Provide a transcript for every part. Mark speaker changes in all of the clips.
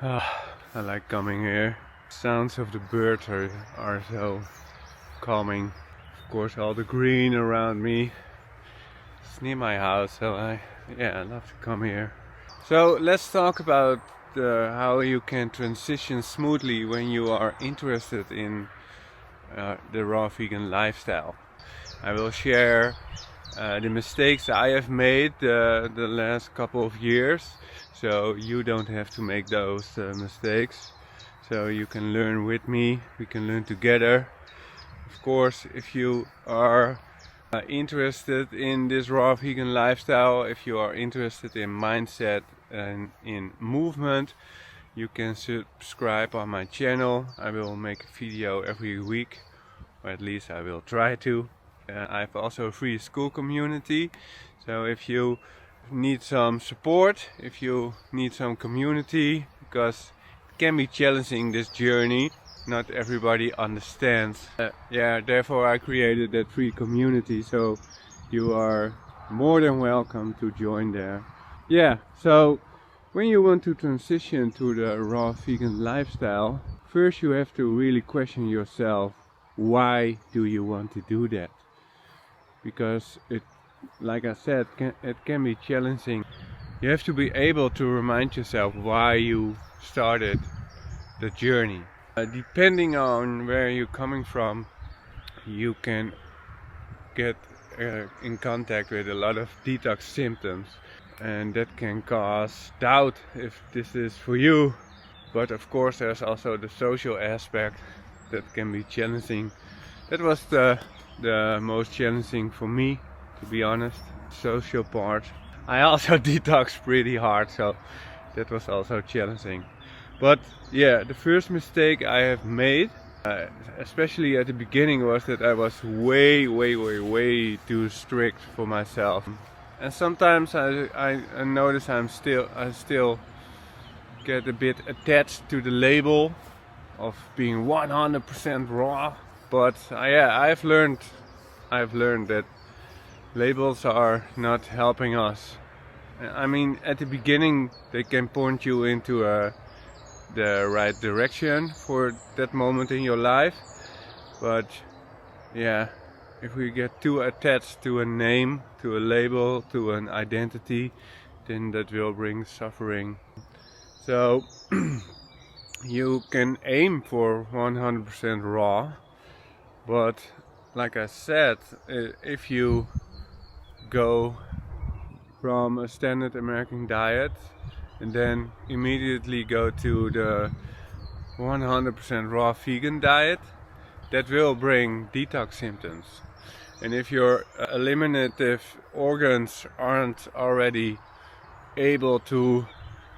Speaker 1: I like coming here. Sounds of the birds are so calming. Of course, all the green around me. It's near my house, so I love to come here. So let's talk about how you can transition smoothly when you are interested in the raw vegan lifestyle. I will share the mistakes I have made the last couple of years, so you don't have to make those mistakes. So you can learn with me, we can learn together. Of course, if you are interested in this raw vegan lifestyle, if you are interested in mindset and in movement, you can subscribe on my channel. I will make a video every week, or at least I will try to. I have also a free Skool community, so if you need some support, if you need some community, because it can be challenging, this journey, not everybody understands. Therefore I created that free community, so you are more than welcome to join there. So when you want to transition to the raw vegan lifestyle, first you have to really question yourself, why do you want to do that? Because it, like I said, it can be challenging. You have to be able to remind yourself why you started the journey. Depending on where you're coming from, you can get in contact with a lot of detox symptoms, and that can cause doubt if this is for you. But of course there's also the social aspect that can be challenging. That was the most challenging for me, to be honest, social part. I also detoxed pretty hard, so that was also challenging. But the first mistake I have made, especially at the beginning, was that I was way too strict for myself. And sometimes I notice I still get a bit attached to the label of being 100% raw. But I've learned that labels are not helping us. I mean, at the beginning they can point you into the right direction for that moment in your life. But if we get too attached to a name, to a label, to an identity, then that will bring suffering. So you can aim for 100% raw. But like I said, if you go from a standard American diet and then immediately go to the 100% raw vegan diet, that will bring detox symptoms. And if your eliminative organs aren't already able to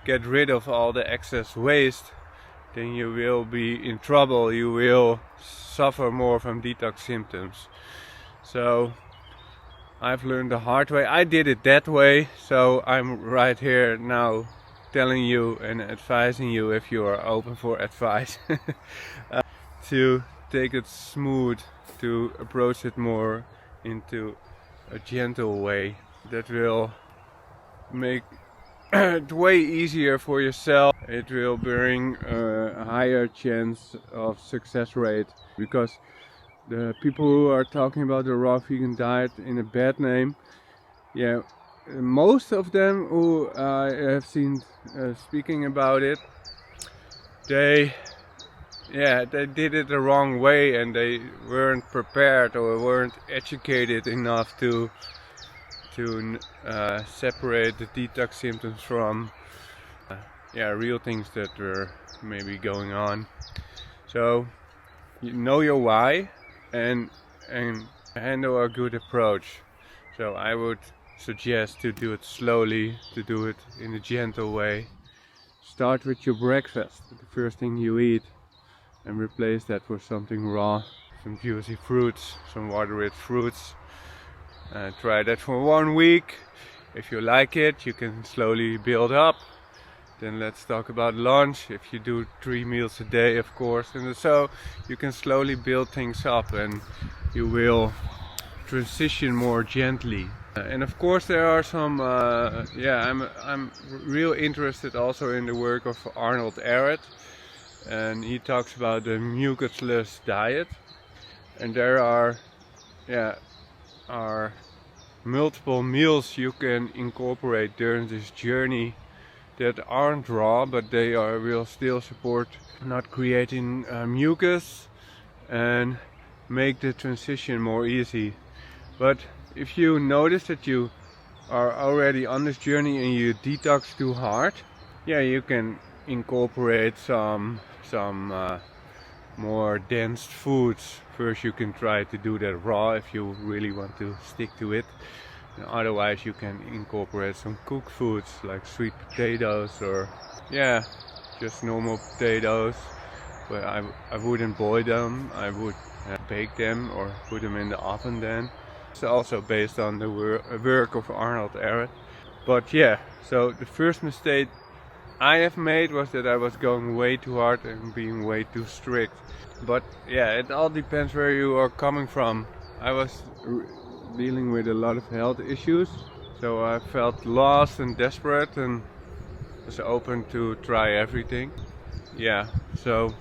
Speaker 1: get rid of all the excess waste, then you will be in trouble. You will suffer more from detox symptoms. So I've learned the hard way. I did it that way, so I'm right here now telling you and advising you, if you are open for advice, to take it smooth, to approach it more into a gentle way. That will make it way easier for yourself. It will bring a higher chance of success rate, because the people who are talking about the raw vegan diet in a bad name, most of them who I have seen speaking about it, they did it the wrong way, and they weren't prepared or weren't educated enough to separate the detox symptoms from real things that were maybe going on. So you know your why and handle a good approach. So I would suggest to do it slowly, to do it in a gentle way. Start with your breakfast, the first thing you eat, and replace that with something raw, some juicy fruits, some water-rich fruits. Try that for 1 week. If you like it, you can slowly build up. Then let's talk about lunch. If you do 3 meals a day, of course, and so you can slowly build things up, and you will transition more gently. And of course there are some, I'm real interested also in the work of Arnold Ehret, and he talks about the mucusless diet, and there are multiple meals you can incorporate during this journey that aren't raw, but they will still support not creating mucus and make the transition more easy. But if you notice that you are already on this journey and you detox too hard, you can incorporate some more dense foods. First you can try to do that raw if you really want to stick to it. And otherwise you can incorporate some cooked foods like sweet potatoes or just normal potatoes. But I wouldn't boil them, I would bake them or put them in the oven then. It's also based on the work of Arnold Ehret. But so the first mistake I have made was that I was going way too hard and being way too strict. But it all depends where you are coming from. I was dealing with a lot of health issues, so I felt lost and desperate and was open to try everything. So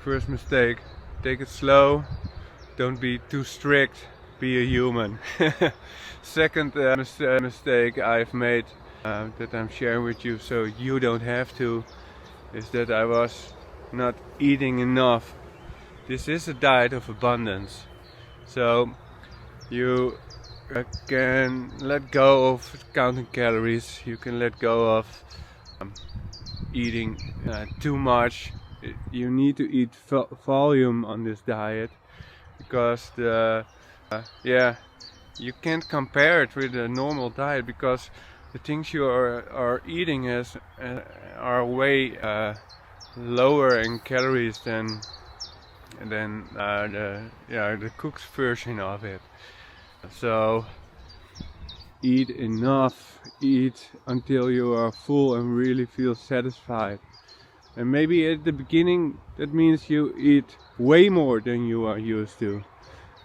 Speaker 1: first mistake, take it slow, don't be too strict, be a human. Second mistake I've made that I'm sharing with you so you don't have to, is that I was not eating enough. This is a diet of abundance, so you can let go of counting calories, you can let go of eating too much. You need to eat volume on this diet, because you can't compare it with a normal diet, because the things you are eating are way lower in calories than the cooked version of it. So eat enough, eat until you are full and really feel satisfied. And maybe at the beginning that means you eat way more than you are used to.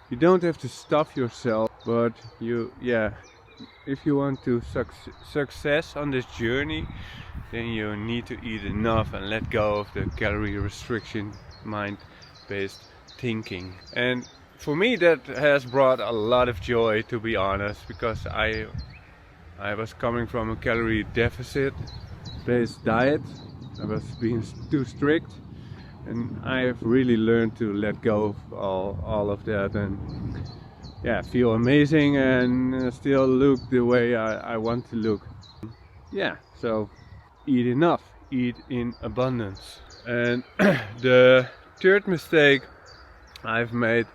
Speaker 1: You don't have to stuff yourself, but if you want to success on this journey, then you need to eat enough and let go of the calorie restriction mind-based thinking. And for me that has brought a lot of joy, to be honest, because I was coming from a calorie deficit based diet. I was being too strict, and I have really learned to let go of all of that and feel amazing and still look the way I want to look. So eat enough, eat in abundance. And the third mistake I've made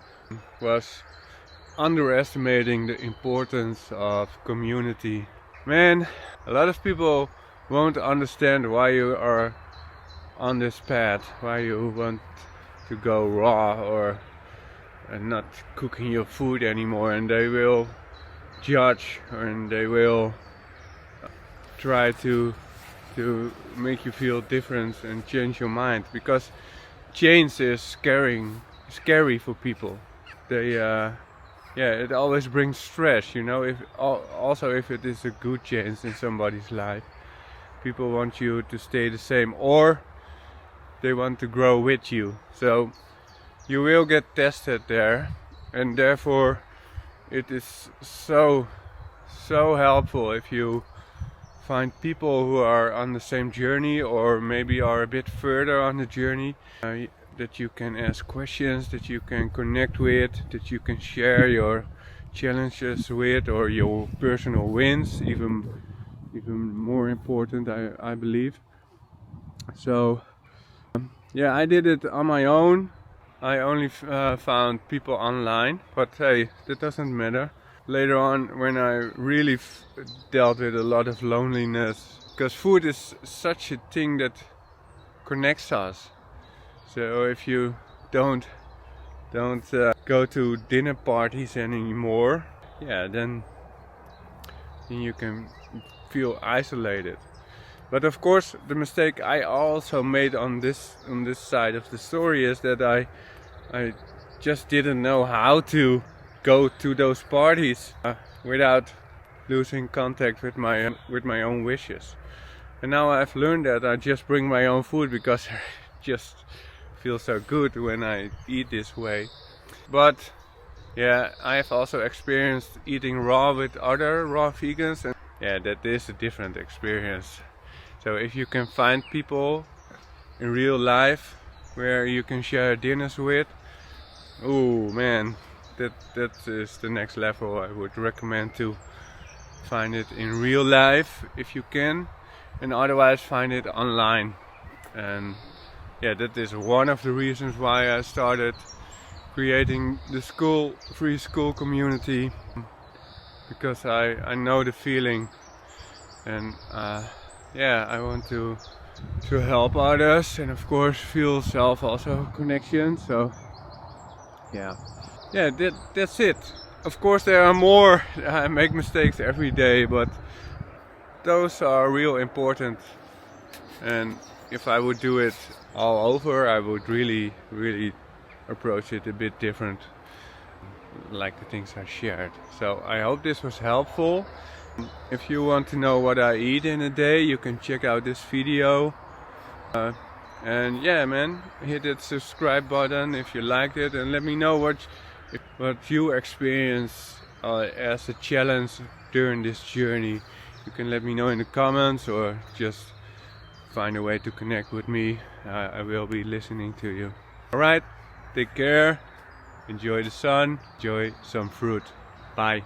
Speaker 1: was underestimating the importance of community. Man, a lot of people won't understand why you are on this path, why you want to go raw or not cooking your food anymore, and they will judge and they will try to make you feel different and change your mind, because change is scary for people. They it always brings stress, also if it is a good change in somebody's life. People want you to stay the same, or they want to grow with you. So you will get tested there, and therefore it is so helpful if you find people who are on the same journey, or maybe are a bit further on the journey, that you can ask questions, that you can connect with, that you can share your challenges with, or your personal wins, even more important, I believe. So I did it on my own. I only found people online, but hey, that doesn't matter. Later on, when I really dealt with a lot of loneliness, because food is such a thing that connects us. So if you don't go to dinner parties anymore, then you can feel isolated. But of course, the mistake I also made on this side of the story is that I just didn't know how to go to those parties. without losing contact with my own wishes. And now I've learned that I just bring my own food because I just feel so good when I eat this way. But yeah, I've also experienced eating raw with other raw vegans, and yeah, that is a different experience. So if you can find people in real life where you can share dinners with, oh man, that is the next level. I would recommend to find it in real life if you can, and otherwise find it online. And yeah, that is one of the reasons why I started creating the Skool free Skool community, because I know the feeling, and yeah, I want to help others, and of course feel self also connection. So yeah, that's it. Of course there are more. I make mistakes every day, but those are real important. And if I would do it all over, I would really approach it a bit different, like the things I shared. So I hope this was helpful. If you want to know what I eat in a day, you can check out this video. And yeah man, hit that subscribe button if you liked it, and let me know what you experience as a challenge during this journey. You can let me know in the comments, or just find a way to connect with me. I will be listening to you. Alright, take care, enjoy the sun, enjoy some fruit. Bye.